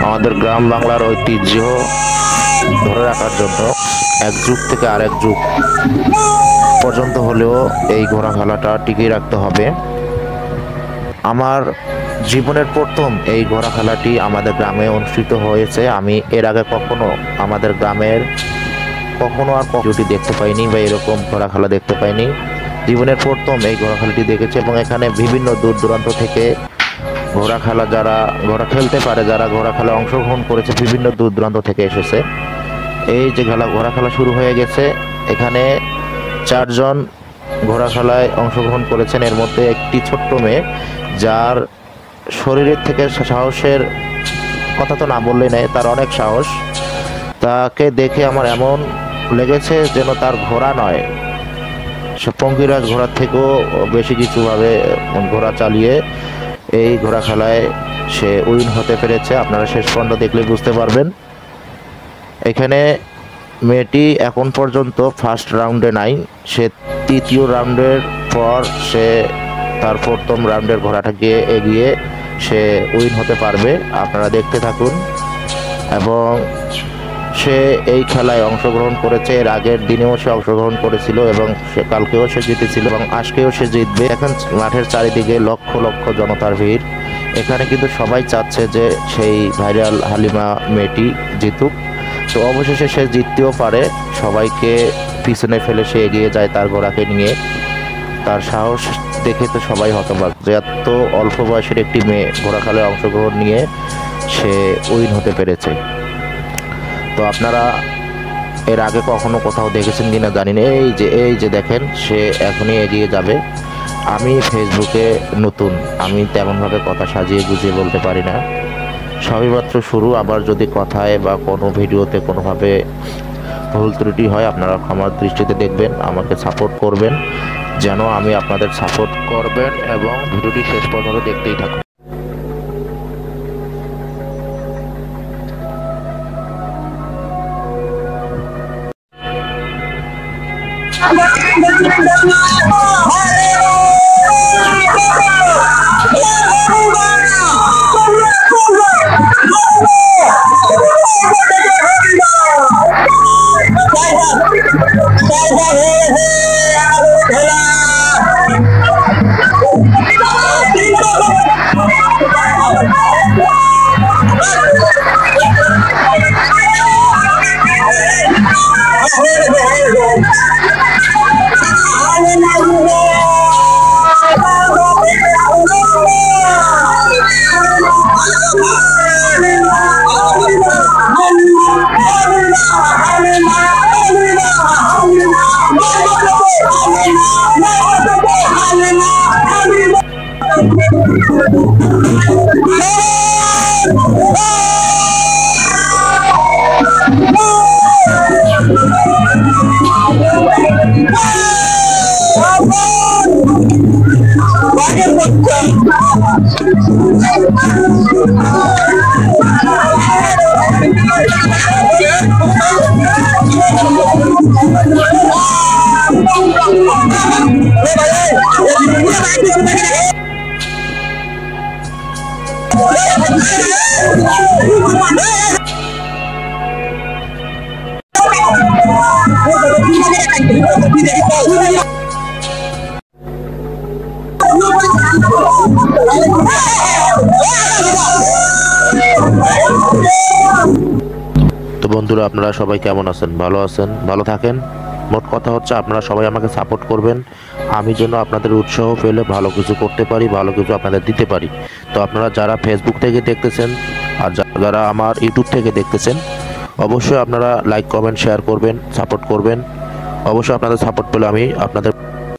আমাদের গ্রাম বাংলার ঐতিহ্য ধরে রাখার জন্য এক যুগ থেকে আরেক যুগ পর্যন্ত হলেও এই ঘোড়া খেলাটা টিকিয়ে রাখতে হবে। আমার জীবনের প্রথম এই ঘোড়া খেলাটি আমাদের গ্রামে অনুষ্ঠিত হয়েছে। আমি এর আগে কখনো আমাদের গ্রামের আর কখনো দেখতে পাইনি বা এরকম ঘোড়া খেলা দেখতে পাইনি। জীবনের প্রথম এই ঘোড়া খেলাটি দেখেছি এবং এখানে বিভিন্ন দূর দূরান্ত থেকে ঘোড়া খেলতে পারে যারা ঘোড়া খেলায় অংশগ্রহণ করেছে বিভিন্ন দূর দূরান্ত থেকে এসেছে। এই যে ঘোড়া খেলা শুরু হয়ে গেছে, এখানে 4 জন ঘোড়া খেলায় অংশগ্রহণ করেছেন। এর মধ্যে একটি ছোট্ট মেয়ে, যার শরীরের থেকে সাহসের কথা তো না বললেই নয়, তার অনেক সাহস। তাকে দেখে আমার এমন লেগেছে যেন তার ঘোড়া নয়, সে পঙ্কিরাজ ঘোড়ার থেকেও বেশি কিছুভাবে ঘোড়া চালিয়ে এই ঘোড়া খেলায় সে উইন হতে পেরেছে। আপনারা শেষ পর্যন্ত দেখলে বুঝতে পারবেন। এখানে মেয়েটি এখন পর্যন্ত ফার্স্ট রাউন্ডে নাই, সে তৃতীয় রাউন্ডের পর সে তার প্রথম রাউন্ডের ঘোড়াটাকে এগিয়ে সে উইন হতে পারবে। আপনারা দেখতে থাকুন। এবং সে এই খেলায় অংশগ্রহণ করেছে, এর আগের দিনেও সে অংশগ্রহণ করেছিল এবং সে কালকেও সে জিতেছিল এবং আজকেও সে জিতবে। এখন মাঠের চারিদিকে লক্ষ লক্ষ জনতার ভিড়। এখানে কিন্তু সবাই চাচ্ছে যে সেই ভাইরাল হালিমা মেয়েটি জিতুক। তো অবশেষে সে জিততেও পারে। সবাইকে পিছনে ফেলে সে এগিয়ে যায় তার ঘোড়াকে নিয়ে। তার সাহস দেখে তো সবাই হতবাক যে এত অল্প বয়সের একটি মেয়ে ঘোড়া খেলায় অংশগ্রহণ নিয়ে সে উইন হতে পেরেছে। তো আপনারা এর আগে কখনো কোথাও দেখেছেন কিনা জানি না। এই যে দেখেন, সে এখনই এগিয়ে যাবে। আমি ফেসবুকে নতুন, আমি তেমনভাবে কথা সাজিয়ে গুছিয়ে বলতে পারি না, সবেমাত্র শুরু। আবার যদি কথায় বা কোনো ভিডিওতে কোনোভাবে ভুল ত্রুটি হয় আপনারা ক্ষমার দৃষ্টিতে দেখবেন, আমাকে সাপোর্ট করবেন, যেন আমি আপনাদের সাপোর্ট করবেন এবং ভিডিওটি শেষ পর্যন্ত দেখতেই থাকুন। তো বন্ধুরা, আপনারা সবাই কেমন আছেন? ভালো আছেন? ভালো থাকেন। মোট কথা হচ্ছে আপনারা সবাই আমাকে সাপোর্ট করবেন, আমি যেন আপনাদের উৎসাহ পেলে ভালো কিছু করতে পারি, ভালো কিছু আপনাদের দিতে পারি। তো আপনারা যারা ফেসবুক থেকে দেখতেছেন আর যারা আমার ইউটিউব থেকে দেখতেছেন, অবশ্যই আপনারা লাইক কমেন্ট শেয়ার করবেন, সাপোর্ট করবেন। অবশ্যই আপনাদের সাপোর্ট পেলে আমি আপনাদের